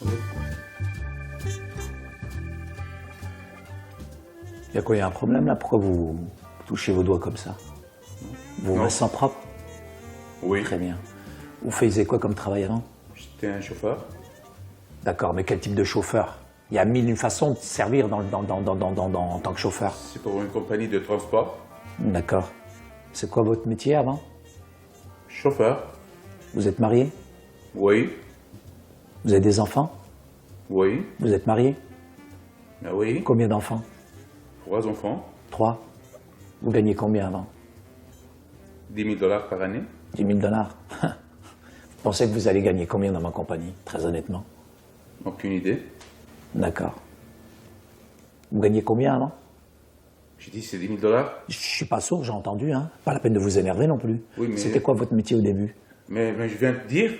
Oui. Il y a quoi, il y a un problème là? Pourquoi vous touchez vos doigts comme ça? Vos mains sont propres? Oui. Très bien. Vous faisiez quoi comme travail avant? J'étais un chauffeur. D'accord, mais quel type de chauffeur? Il y a mille et une façons de servir en tant que chauffeur. C'est pour une compagnie de transport. D'accord. C'est quoi votre métier avant? Chauffeur. Vous êtes marié? Oui. Vous avez des enfants? Oui. Vous êtes marié? Ah oui. Combien d'enfants? 3 enfants. 3. Vous gagnez combien avant? 10 000 $ par année. 10 000 $. Vous pensez que vous allez gagner combien dans ma compagnie, très honnêtement? Aucune idée. D'accord. Vous gagnez combien avant? J'ai dit c'est 10 000 $. Je suis pas sourd, j'ai entendu, hein. Pas la peine de vous énerver non plus. Oui, mais... C'était quoi votre métier au début? Mais je viens de dire...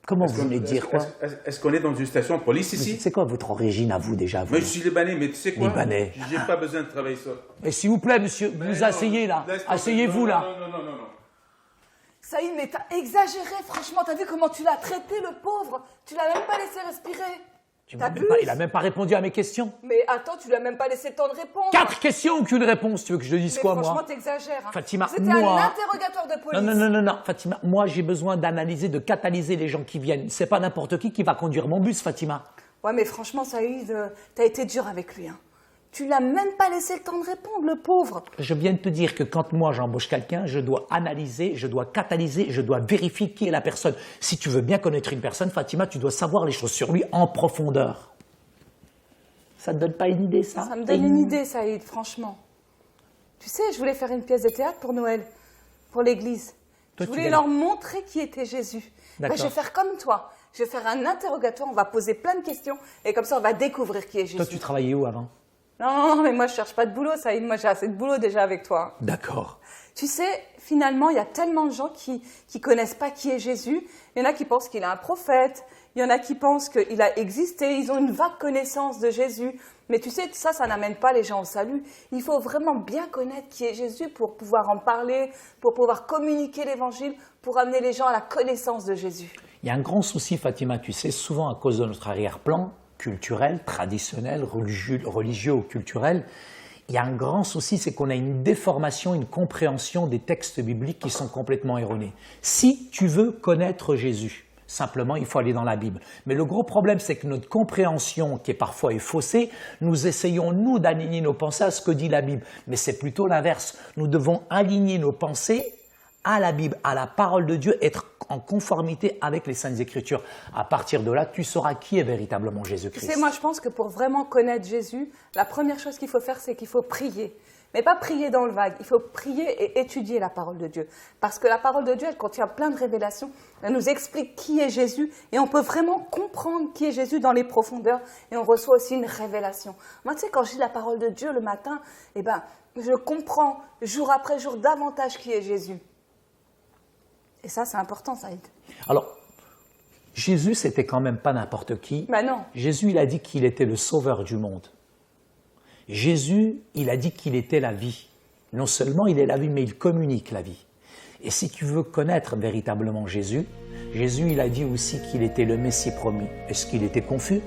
Comment vous venez de dire quoi? Est-ce qu'on est dans une station de police ici? C'est quoi votre origine à vous déjà vous? Mais je suis libanais, mais tu sais quoi? Libanais. J'ai pas besoin de travailler ça. Mais s'il vous plaît, monsieur, vous asseyez là. Asseyez-vous là. Non. Saïd, mais t'as exagéré, franchement. T'as vu comment tu l'as traité, le pauvre? Tu l'as même pas laissé respirer. Il a même pas répondu à mes questions. Mais attends, tu lui as même pas laissé le temps de répondre. 4 questions, aucune réponse. Tu veux que je te dise mais quoi, franchement, moi? t'exagères. Hein. Fatima, c'était moi... un interrogatoire de police. Non, Fatima, moi j'ai besoin d'analyser, de catalyser les gens qui viennent. C'est pas n'importe qui va conduire mon bus, Fatima. Ouais, mais franchement, Saïd, t'as été dur avec lui. Hein. Tu l'as même pas laissé le temps de répondre, le pauvre. Je viens de te dire que quand moi j'embauche quelqu'un, je dois analyser, je dois catalyser, je dois vérifier qui est la personne. Si tu veux bien connaître une personne, Fatima, tu dois savoir les choses sur lui en profondeur. Ça te donne pas une idée, ça? Ça me donne une idée, Saïd, franchement. Tu sais, je voulais faire une pièce de théâtre pour Noël, pour l'église. Je voulais leur montrer qui était Jésus. Bah, je vais faire comme toi. Je vais faire un interrogatoire, on va poser plein de questions, et comme ça, on va découvrir qui est Jésus. Toi, tu travaillais où avant? Non, mais moi, je cherche pas de boulot, Saïd. Moi, j'ai assez de boulot déjà avec toi. D'accord. Tu sais, finalement, il y a tellement de gens qui connaissent pas qui est Jésus. Il y en a qui pensent qu'il est un prophète. Il y en a qui pensent qu'il a existé. Ils ont une vague connaissance de Jésus. Mais tu sais, ça n'amène pas les gens au salut. Il faut vraiment bien connaître qui est Jésus pour pouvoir en parler, pour pouvoir communiquer l'évangile, pour amener les gens à la connaissance de Jésus. Il y a un grand souci, Fatima, tu sais, souvent à cause de notre arrière-plan culturel, traditionnel, religieux ou culturel, il y a un grand souci, c'est qu'on a une déformation, une compréhension des textes bibliques qui sont complètement erronés. Si tu veux connaître Jésus, simplement, il faut aller dans la Bible. Mais le gros problème, c'est que notre compréhension, qui est parfois faussée, nous essayons, nous, d'aligner nos pensées à ce que dit la Bible. Mais c'est plutôt l'inverse. Nous devons aligner nos pensées à la Bible, à la parole de Dieu, être en conformité avec les Saintes Écritures. À partir de là, tu sauras qui est véritablement Jésus-Christ. Tu sais, moi, je pense que pour vraiment connaître Jésus, la première chose qu'il faut faire, c'est qu'il faut prier. Mais pas prier dans le vague, il faut prier et étudier la parole de Dieu. Parce que la parole de Dieu, elle contient plein de révélations. Elle nous explique qui est Jésus et on peut vraiment comprendre qui est Jésus dans les profondeurs et on reçoit aussi une révélation. Moi, tu sais, quand je lis la parole de Dieu le matin, eh ben, je comprends jour après jour davantage qui est Jésus. Et ça, c'est important, Saïd. Alors, Jésus, c'était quand même pas n'importe qui. Ben non. Jésus, il a dit qu'il était le sauveur du monde. Jésus, il a dit qu'il était la vie. Non seulement il est la vie, mais il communique la vie. Et si tu veux connaître véritablement Jésus, Jésus, il a dit aussi qu'il était le Messie promis. Est-ce qu'il était confus?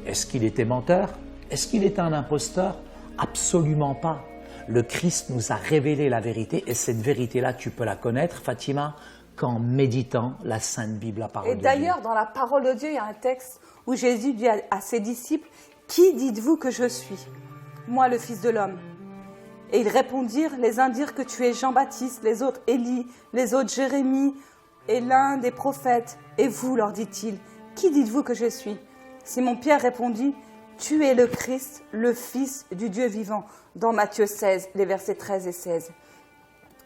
Est-ce qu'il était menteur? Est-ce qu'il était un imposteur? Absolument pas. Le Christ nous a révélé la vérité et cette vérité-là, tu peux la connaître, Fatima, qu'en méditant la Sainte Bible, la parole de Dieu. Et d'ailleurs, dans la parole de Dieu, il y a un texte où Jésus dit à ses disciples, « Qui dites-vous que je suis ? Moi, le Fils de l'homme. » Et ils répondirent, les uns dirent que tu es Jean-Baptiste, les autres Élie, les autres Jérémie, et l'un des prophètes. Et vous, leur dit-il, qui dites-vous que je suis ? Simon-Pierre répondit, tu es le Christ, le Fils du Dieu vivant, dans Matthieu 16, les versets 13 et 16.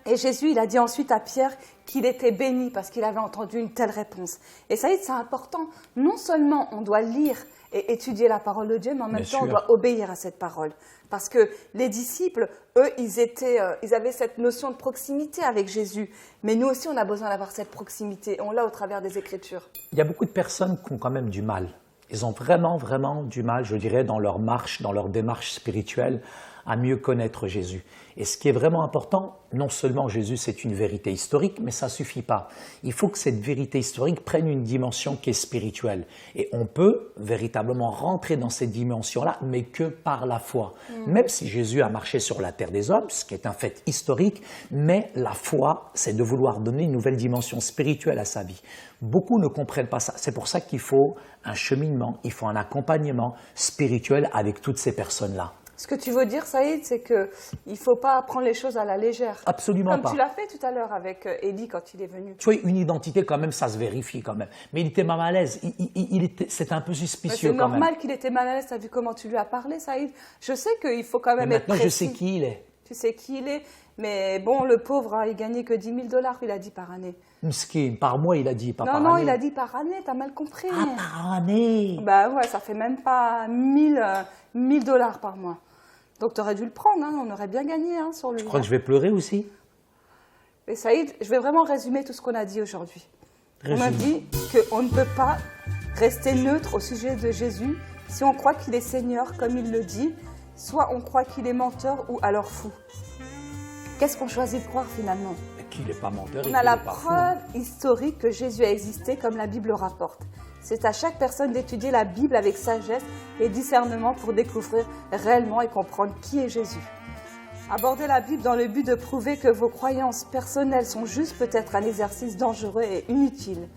Et Jésus, il a dit ensuite à Pierre qu'il était béni parce qu'il avait entendu une telle réponse. Et ça y est, c'est important. Non seulement on doit lire et étudier la parole de Dieu, mais en même temps, on doit obéir à cette parole. Parce que les disciples, eux, ils avaient cette notion de proximité avec Jésus. Mais nous aussi, on a besoin d'avoir cette proximité. On l'a au travers des Écritures. Il y a beaucoup de personnes qui ont quand même du mal. Ils ont vraiment, vraiment du mal, je dirais, dans leur marche, dans leur démarche spirituelle, à mieux connaître Jésus. Et ce qui est vraiment important, non seulement Jésus c'est une vérité historique, mais ça ne suffit pas. Il faut que cette vérité historique prenne une dimension qui est spirituelle. Et on peut véritablement rentrer dans cette dimension-là, mais que par la foi. Même si Jésus a marché sur la terre des hommes, ce qui est un fait historique, mais la foi, c'est de vouloir donner une nouvelle dimension spirituelle à sa vie. Beaucoup ne comprennent pas ça. C'est pour ça qu'il faut un cheminement, il faut un accompagnement spirituel avec toutes ces personnes-là. Ce que tu veux dire, Saïd, c'est qu'il ne faut pas prendre les choses à la légère. Absolument pas. Comme tu l'as fait tout à l'heure avec Eddie quand il est venu. Tu vois, une identité quand même, ça se vérifie quand même. Mais il était mal à l'aise, c'était un peu suspicieux quand même. C'est normal qu'il était mal à l'aise, tu as vu comment tu lui as parlé, Saïd. Je sais qu'il faut quand même mais être maintenant, précis. je sais qui il est. Tu sais qui il est, mais bon, le pauvre, hein, il gagnait que 10 000 $, il a dit par année. Mskin, par mois, il a dit, pas par année. Non, il a dit par année, t'as mal compris. Ah, par année. Bah ouais, ça fait même pas 1000 $ par mois. Donc tu aurais dû le prendre, hein, on aurait bien gagné hein, sur lui. Tu crois que je vais pleurer aussi? Et Saïd, je vais vraiment résumer tout ce qu'on a dit aujourd'hui. On a Résume. dit qu'on ne peut pas rester neutre au sujet de Jésus si on croit qu'il est Seigneur, comme il le dit, soit on croit qu'il est menteur ou alors fou. Qu'est-ce qu'on choisit de croire finalement? Qu'il n'est pas menteur. On a la preuve historique que Jésus a existé comme la Bible le rapporte. C'est à chaque personne d'étudier la Bible avec sagesse et discernement pour découvrir réellement et comprendre qui est Jésus. Aborder la Bible dans le but de prouver que vos croyances personnelles sont justes peut être un exercice dangereux et inutile.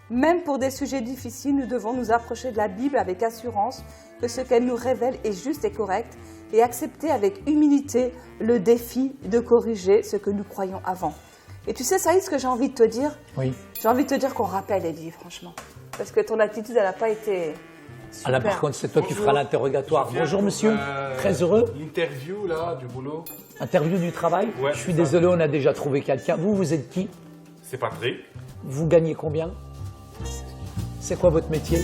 Même pour des sujets difficiles, nous devons nous approcher de la Bible avec assurance que ce qu'elle nous révèle est juste et correct et accepter avec humilité le défi de corriger ce que nous croyons avant. Et tu sais, Saïd, ce que j'ai envie de te dire? Oui. J'ai envie de te dire qu'on rappelle Eddie, franchement. Parce que ton attitude, elle n'a pas été super. Ah là, par contre, c'est toi qui feras l'interrogatoire. Bonjour, monsieur. Très heureux. L'interview, là, du boulot. Interview du travail. Ouais, Je suis c'est ça. désolé, on a déjà trouvé quelqu'un. Vous êtes qui? C'est Patrick. Vous gagnez combien? C'est quoi votre métier?